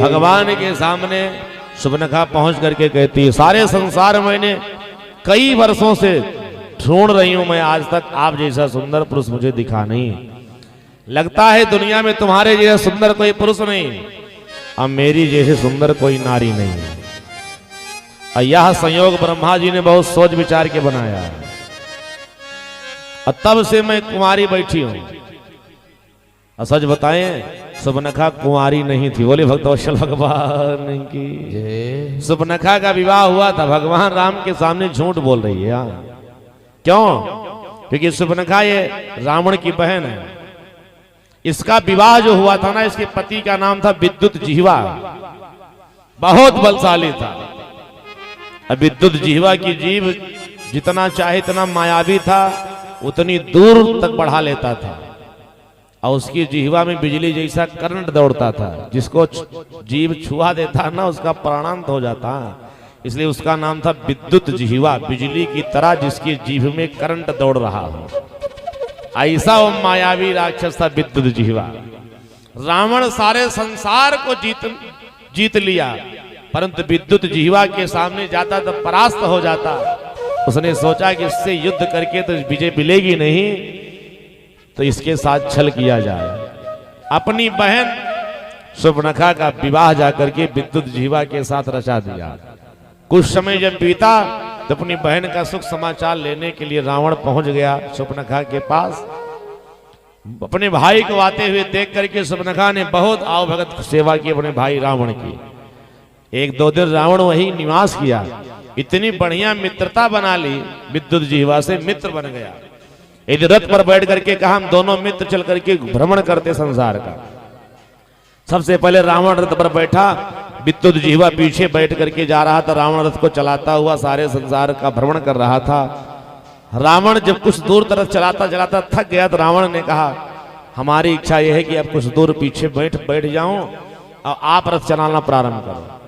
भगवान के सामने सुबनखा पहुंच करके कहती है, सारे संसार मैंने कई वर्षों से ढूंढ रही हूं, मैं आज तक आप जैसा सुंदर पुरुष मुझे दिखा नहीं। लगता है दुनिया में तुम्हारे जैसा सुंदर कोई पुरुष नहीं, अब मेरी जैसे सुंदर कोई नारी नहीं है। और यह संयोग ब्रह्मा जी ने बहुत सोच विचार के बनाया है, और तब से मैं कुंवारी बैठी हूं। और सच बताएं, सुबनखा कुंवारी नहीं थी। बोले भक्तवत्सल भगवान की। सुबनखा का विवाह हुआ था, भगवान राम के सामने झूठ बोल रही है। क्यों? क्योंकि सुबनखा ये रावण की बहन है। इसका विवाह जो हुआ था ना, इसके पति का नाम था विद्युत जिह्वा, बहुत बलशाली था। अब विद्युत जिह्वा की जीभ जितना चाहे इतना मायावी था, उतनी दूर तक बढ़ा लेता था। और उसकी जिह्वा में बिजली जैसा करंट दौड़ता था, जिसको जीभ छुआ देता ना उसका प्राणांत हो जाता। इसलिए उसका नाम था विद्युत जिह्वा, बिजली की तरह जिसकी जीभ में करंट दौड़ रहा हो। ऐसा वो मायावी राक्षस था विद्युत जिह्वा। रावण सारे संसार को जीत लिया, परंतु विद्युत जिह्वा के सामने जाता तो परास्त हो जाता। उसने सोचा कि इससे युद्ध करके तो विजय मिलेगी नहीं, तो इसके साथ छल किया जाए। अपनी बहन सुबनखा का विवाह जाकर के विद्युत जिह्वा के साथ रचा दिया। कुछ समय जब बीता तो अपनी बहन का सुख समाचार लेने के लिए रावण पहुंच गया सुबनखा के पास। अपने भाई को आते हुए देख करके सुबनखा ने बहुत आवभगत सेवा की अपने भाई रावण की। एक दो दिन रावण वही निवास किया, इतनी बढ़िया मित्रता बना ली, विद्युत जिह्वा से मित्र बन गया। एक रथ पर बैठ करके कहा, हम दोनों मित्र चल करके भ्रमण करते संसार का। सबसे पहले रावण रथ पर बैठा, विद्युत जिह्वा पीछे बैठ करके जा रहा था। रावण रथ को चलाता हुआ सारे संसार का भ्रमण कर रहा था। रावण जब कुछ दूर तरफ चलाता चलाता थक गया तो रावण ने कहा, हमारी इच्छा यह है कि अब कुछ दूर पीछे बैठ जाऊं और आप रथ चलाना प्रारंभ करो।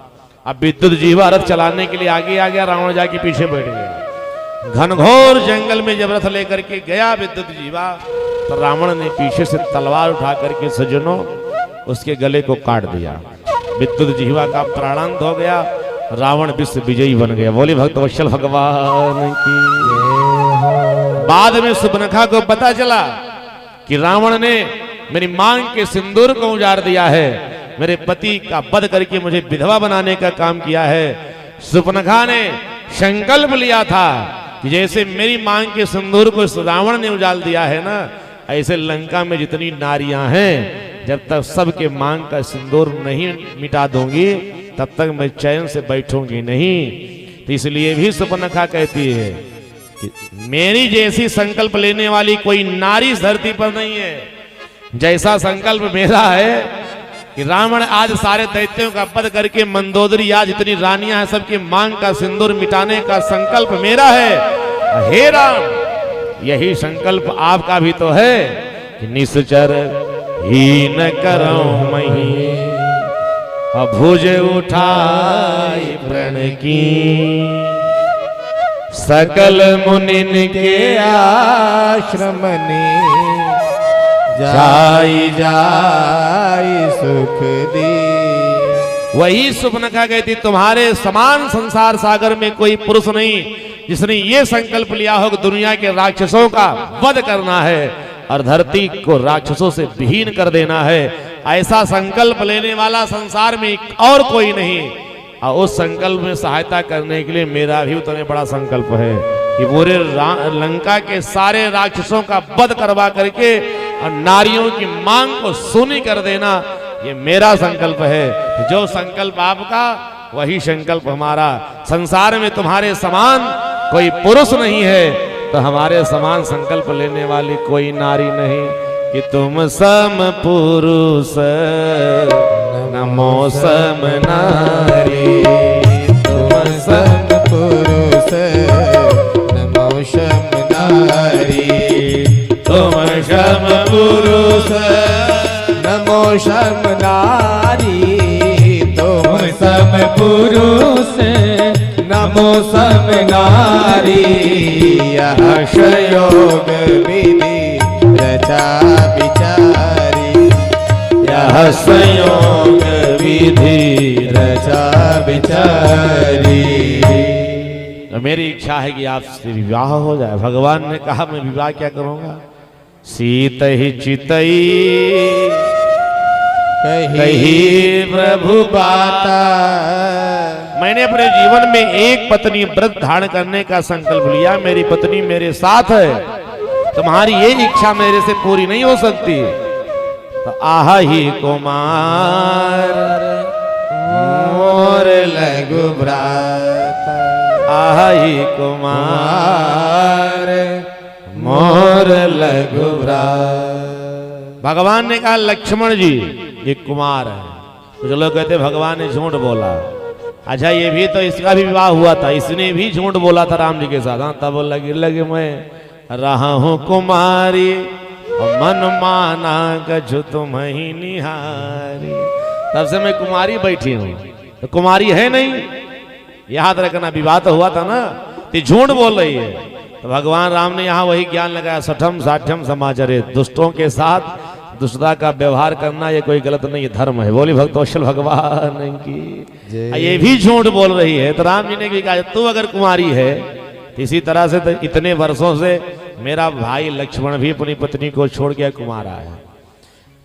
अब विद्युत जिह्वा रथ चलाने के लिए आगे आ गया, रावण जाके पीछे बैठ गया। घनघोर जंगल में जब रथ लेकर के गया विद्युत जिह्वा, तो रावण ने पीछे से तलवार उठा करके सज्जनों उसके गले को काट दिया। विद्युत जिह्वा का प्राणांत हो गया, रावण विश्व विजयी बन गया। बोले भक्तवत्सल भगवान की। बाद में सुबनखा को पता चला कि रावण ने मेरी मांग के सिंदूर को उजाड़ दिया है, मेरे पति का वध करके मुझे विधवा बनाने का काम किया है। सुबनखा ने संकल्प लिया था कि जैसे मेरी मांग के सिंदूर को रावण ने उजाड़ दिया है ना, ऐसे लंका में जितनी नारियां हैं, जब तक सबके मांग का सिंदूर नहीं मिटा दूंगी तब तक मैं चैन से बैठूंगी नहीं। तो इसलिए भी सुबनखा कहती है कि मेरी जैसी संकल्प लेने वाली कोई नारी इस धरती पर नहीं है। जैसा संकल्प मेरा है कि रावण आज सारे दैत्यों का वध करके मंदोदरी आज जितनी रानियां हैं सबकी मांग का सिंदूर मिटाने का संकल्प मेरा है। हे राम, यही संकल्प आपका भी तो है कि निश्चर ही न करो मही, भुज उठाई प्रण की, सकल मुनिन के आश्रम जाई जाई सुख दी। वही सुबनखा कहती, तुम्हारे समान संसार सागर में कोई पुरुष नहीं जिसने ये संकल्प लिया हो कि दुनिया के राक्षसों का वध करना है और धरती को राक्षसों से विहीन कर देना है। ऐसा संकल्प लेने वाला संसार में और कोई नहीं। और उस संकल्प में सहायता करने के लिए मेरा भी उतने बड़ा संकल्प है कि पूरे लंका के सारे राक्षसों का वध करवा करके और नारियों की मांग को शून्य कर देना, ये मेरा संकल्प है। जो संकल्प आपका वही संकल्प हमारा। संसार में तुम्हारे समान कोई पुरुष नहीं है, तो हमारे समान संकल्प लेने वाली कोई नारी नहीं। कि तुम सम पुरुष नमो सम नारी, तुम सम पुरुष नमो सम नारी, तुम सम पुरुष नमो सम नारी, तुम सम पुरुष नमो सम नारी। यह संयोग विधि रचा विचारी, यह संयोग विधि मेरी इच्छा है कि आपसे विवाह हो जाए। भगवान ने कहा मैं विवाह क्या करूंगा, सीत ही चितई कही प्रभु बाता। मैंने अपने जीवन में एक पत्नी व्रत धारण करने का संकल्प लिया, मेरी पत्नी मेरे साथ है, तुम्हारी ये इच्छा मेरे से पूरी नहीं हो सकती। तो आहा ही कुमार मोर लघु भ्राता, आहा ही कुमार मोर लघु भ्राता। भगवान ने कहा लक्ष्मण जी ये कुमार है। कुछ लोग कहते भगवान ने झूठ बोला। अच्छा ये भी तो इसका भी विवाह हुआ था, इसने भी झूठ बोला था राम जी के साथ। हाँ तब लगे मैं रहा हूं कुमारी मन माना गजु तुम ही निहारी, तब से मैं कुमारी बैठी हूं। तो कुमारी है नहीं, याद रखना। विवाह तो हुआ था ना, तो झूठ बोल रही है। तो भगवान राम ने यहाँ वही ज्ञान लगाया, सठम साठम समाचरे, दुष्टों के साथ दुष्टता का व्यवहार करना ये कोई गलत नहीं, धर्म है। बोली भक्तवत्सल भगवान की। ये भी झूठ बोल रही है। तो राम जी ने भी कहा तू अगर कुमारी है, इसी तरह से तो इतने वर्षों से मेरा भाई लक्ष्मण भी अपनी पत्नी को छोड़ के कुमार आया।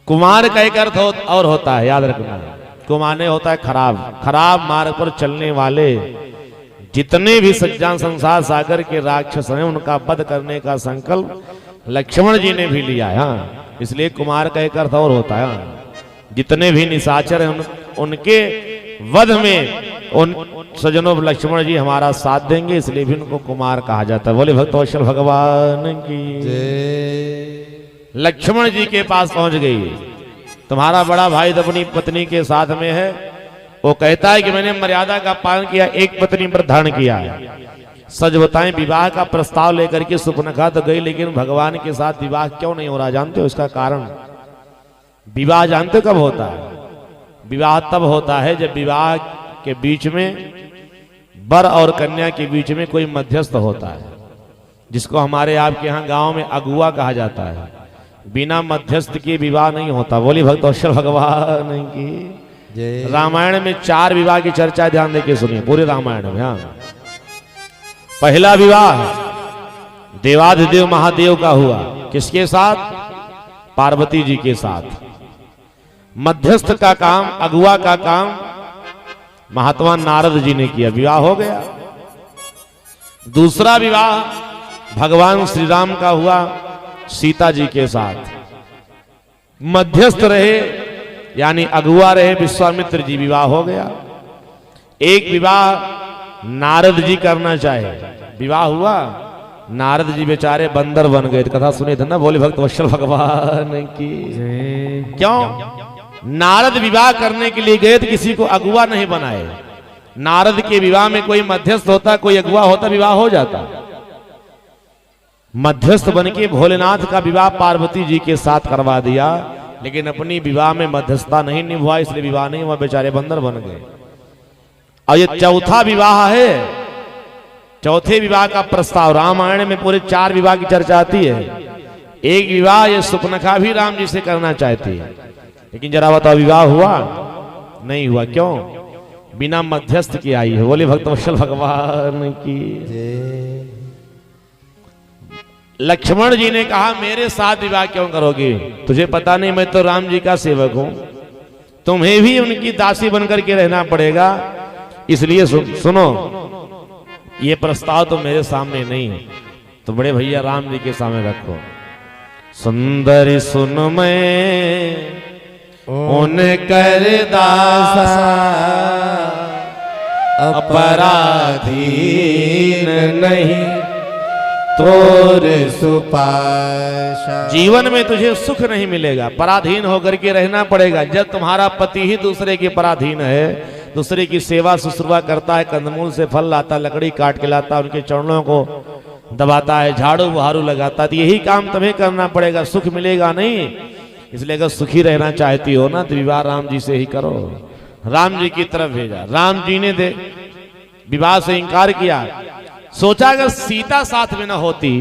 कुमार का एक अर्थ और होता है, याद रखना। कुमाने होता है खराब मार्ग पर चलने वाले। जितने भी सज्जन संसार सागर के राक्षस हैं उनका वध करने का संकल्प लक्ष्मण जी ने भी लिया है। हाँ इसलिए कुमार का एक अर्थ और होता है। जितने भी निशाचर हैं उनके वध में उन सज्जनों लक्ष्मण जी हमारा साथ देंगे, इसलिए भी उनको कुमार कहा जाता है। बोले भक्तवत्सल भगवान की। लक्ष्मण जी के पास पहुंच गई। तुम्हारा बड़ा भाई तो अपनी पत्नी के साथ में है, वो कहता है कि मैंने मर्यादा का पालन किया, एक पत्नी पर धारण किया है। सच बताएं विवाह का प्रस्ताव लेकर के सुपनखा तो गई, लेकिन भगवान के साथ विवाह क्यों नहीं हो रहा जानते हो इसका कारण? विवाह जानते हो कब होता है? विवाह तब होता है जब विवाह के बीच में वर और कन्या के बीच में कोई मध्यस्थ होता है, जिसको हमारे आपके यहाँ गांव में अगुआ कहा जाता है। बिना मध्यस्थ के विवाह नहीं होता। बोली भक्तवत्सल भगवान की। रामायण में 4 विवाह की चर्चा ध्यान देके सुनिए, पूरे रामायण में। हाँ पहला विवाह देवाधिदेव महादेव का हुआ, किसके साथ? पार्वती जी के साथ। मध्यस्थ का काम, अगुआ का काम महात्मा नारद जी ने किया, विवाह हो गया। दूसरा विवाह भगवान श्री राम का हुआ सीता जी के साथ। मध्यस्थ रहे यानी अगुआ रहे विश्वामित्र जी, विवाह हो गया। एक विवाह नारद जी करना चाहे, विवाह हुआ, नारद जी बेचारे बंदर बन गए। कथा सुने थे ना, बोले भक्तवत्सल भगवान की। क्यों? नारद विवाह करने के लिए गए तो किसी को अगुआ नहीं बनाए। नारद के विवाह में कोई मध्यस्थ होता, कोई अगुआ होता, विवाह हो जाता। मध्यस्थ बनके भोलेनाथ का विवाह पार्वती जी के साथ करवा दिया, लेकिन अपनी विवाह में मध्यस्थता नहीं निभा, इसलिए विवाह नहीं हुआ, बेचारे बंदर बन गए। और ये चौथा विवाह है। चौथे विवाह का प्रस्ताव रामायण में पूरे 4 विवाह की चर्चा आती है। एक विवाह ये सुपनखा भी राम जी से करना चाहती है, लेकिन जरा बताओ विवाह हुआ? नहीं हुआ। क्यों? बिना मध्यस्थ की आई है। बोले भक्तवत्सल भगवान की। लक्ष्मण जी ने कहा मेरे साथ विवाह क्यों करोगे? तुझे पता नहीं मैं तो राम जी का सेवक हूं, तुम्हें भी उनकी दासी बनकर के रहना पड़ेगा, इसलिए सुनो, ये प्रस्ताव तो मेरे सामने नहीं है, तो बड़े भैया राम जी के सामने रखो। सुंदर सुन मैं उन कर दासा अपराधीन नहीं तोर सुपाशा। जीवन में तुझे सुख नहीं मिलेगा, पराधीन होकर के रहना पड़ेगा। जब तुम्हारा पति ही दूसरे के पराधीन है, दूसरे की सेवा शुश्रूषा करता है, कंदमूल से फल लाता, लकड़ी काट के लाता, उनके चरणों को दबाता है, झाड़ू बहारू लगाता, तो यही काम तुम्हें करना पड़ेगा, सुख मिलेगा नहीं। इसलिए अगर सुखी रहना चाहती हो ना तो विवाह राम जी से ही करो। राम जी की तरफ भेजा। राम जी ने विवाह से इंकार किया। सोचा अगर सीता साथ में न होती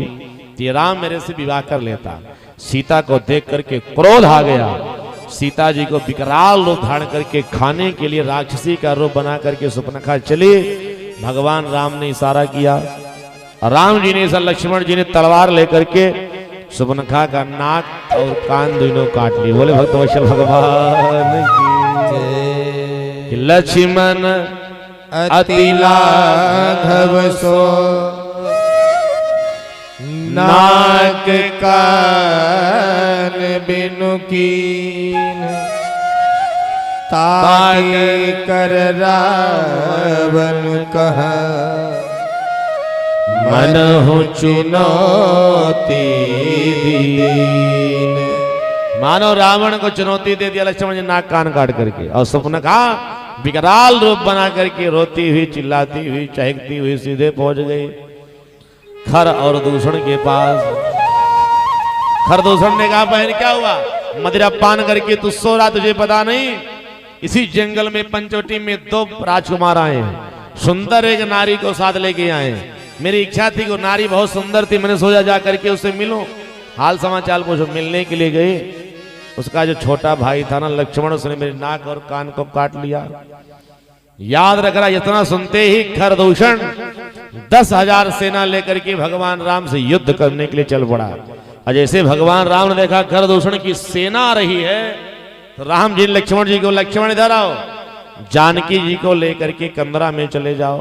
तो ये राम मेरे से विवाह कर लेता। सीता को देख करके क्रोध आ गया। सीता जी को विकराल रूप धारण करके खाने के लिए राक्षसी का रूप बना करके सुपनखा चली। भगवान राम ने इशारा किया, राम जी ने, लक्ष्मण जी ने तलवार लेकर के सुबनखा का नाक और कान दोनों काट लिए। बोले भक्त वत्सल भगवान की। लक्ष्मण अति लाघव सो नाक कान बिनु कीन, ताके कर रावण कहा मन हो चुनौती दीन। मानो रावण को चुनौती दे दिया लक्ष्मण जी नाक कान काट करके, और सुबनखा विकराल रूप बना करके रोती हुई चिल्लाती हुई चहकती हुई सीधे पहुंच गई खर और दूषण के पास। खरदूषण ने कहा बहन क्या हुआ, मदिरा पान करके तू सो रहा, तुझे पता नहीं इसी जंगल में पंचवटी में 2 राजकुमार आए हैं, सुंदर एक नारी को साथ लेके आए हैं। मेरी इच्छा थी कि नारी बहुत सुंदर थी, मैंने सोचा जा करके उससे मिलूं, हाल समाचार पूछो। मिलने के लिए गए, उसका जो छोटा भाई था ना लक्ष्मण, उसने मेरे नाक और कान को काट लिया। याद रख रहा, इतना सुनते ही खरदूषण 10,000 सेना लेकर के भगवान राम से युद्ध करने के लिए चल पड़ा। और जैसे भगवान राम ने देखा खरदूषण की सेना आ रही है, तो राम जी लक्ष्मण जी को, लक्ष्मण इधर आओ, जानकी जी को लेकर के कंदरा में चले जाओ।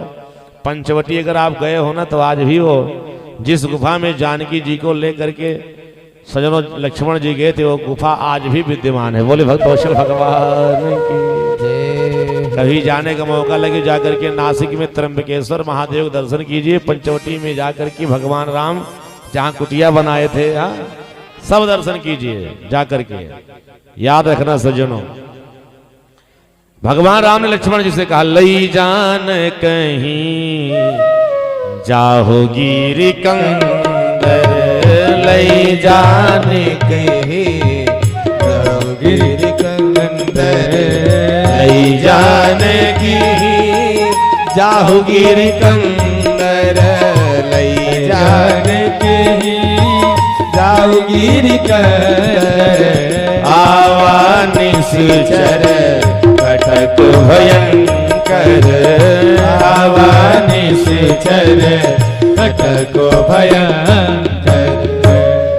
पंचवटी अगर आप गए हो ना, तो आज भी वो जिस गुफा में जानकी जी को लेकर के सजनों लक्ष्मण जी गए थे, वो गुफा आज भी विद्यमान है। बोले भक्त वत्सल भगवान की। कभी जाने का मौका लगे जाकर के नासिक में त्र्यंबकेश्वर महादेव दर्शन कीजिए, पंचवटी में जाकर के भगवान राम जहाँ कुटिया बनाए थे, सब दर्शन कीजिए जाकर के। याद रखना सज्जनों, भगवान राम ने लक्ष्मण जी से कहा लई जान कहीं जाहो गिरि कंदर, लई जान कहीं जाहो गिरि कंदर, लई जान की जाहो गिरि कंदर, लई जान की जाहो गिरि कंदर, आवा निश्चर कटक भयंकर, आवा निश्चर कटक भयंकर।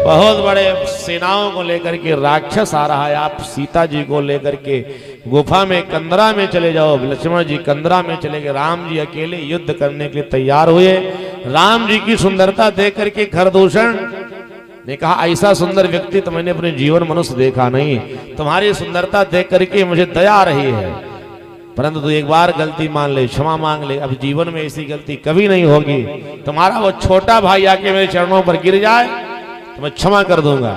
बहुत बड़े सेनाओं को लेकर के राक्षस आ रहा है, आप सीता जी को लेकर के गुफा में कंदरा में चले जाओ। लक्ष्मण जी कंदरा में चले गए, राम जी अकेले युद्ध करने के लिए तैयार हुए। राम जी की सुंदरता देख करके खरदूषण ने कहा ऐसा सुंदर व्यक्ति तो मैंने अपने जीवन मनुष्य देखा नहीं, तुम्हारी सुंदरता देख करके मुझे दया आ रही है, परंतु तू एक बार गलती मान ले, क्षमा मांग ले, अब जीवन में ऐसी गलती कभी नहीं होगी। तुम्हारा वो छोटा भाई आके मेरे चरणों पर गिर जाए तो मैं क्षमा कर दूंगा,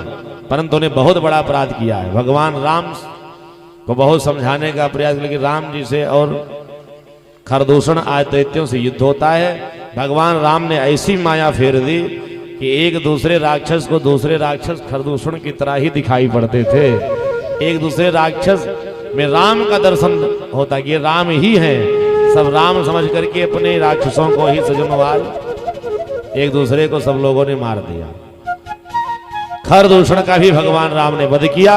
परंतु उन्हें बहुत बड़ा अपराध किया है। भगवान राम को बहुत समझाने का प्रयास, लेकिन राम जी से और खरदूषण आज दैत्यों से युद्ध होता है। भगवान राम ने ऐसी माया फेर दी कि एक दूसरे राक्षस को दूसरे राक्षस खरदूषण की तरह ही दिखाई पड़ते थे। एक दूसरे राक्षस में राम का दर्शन होता कि ये राम ही हैं, सब राम समझ करके अपने राक्षसों को ही सजनवाल एक दूसरे को सब लोगों ने मार दिया। खरदूषण का भी भगवान राम ने वध किया।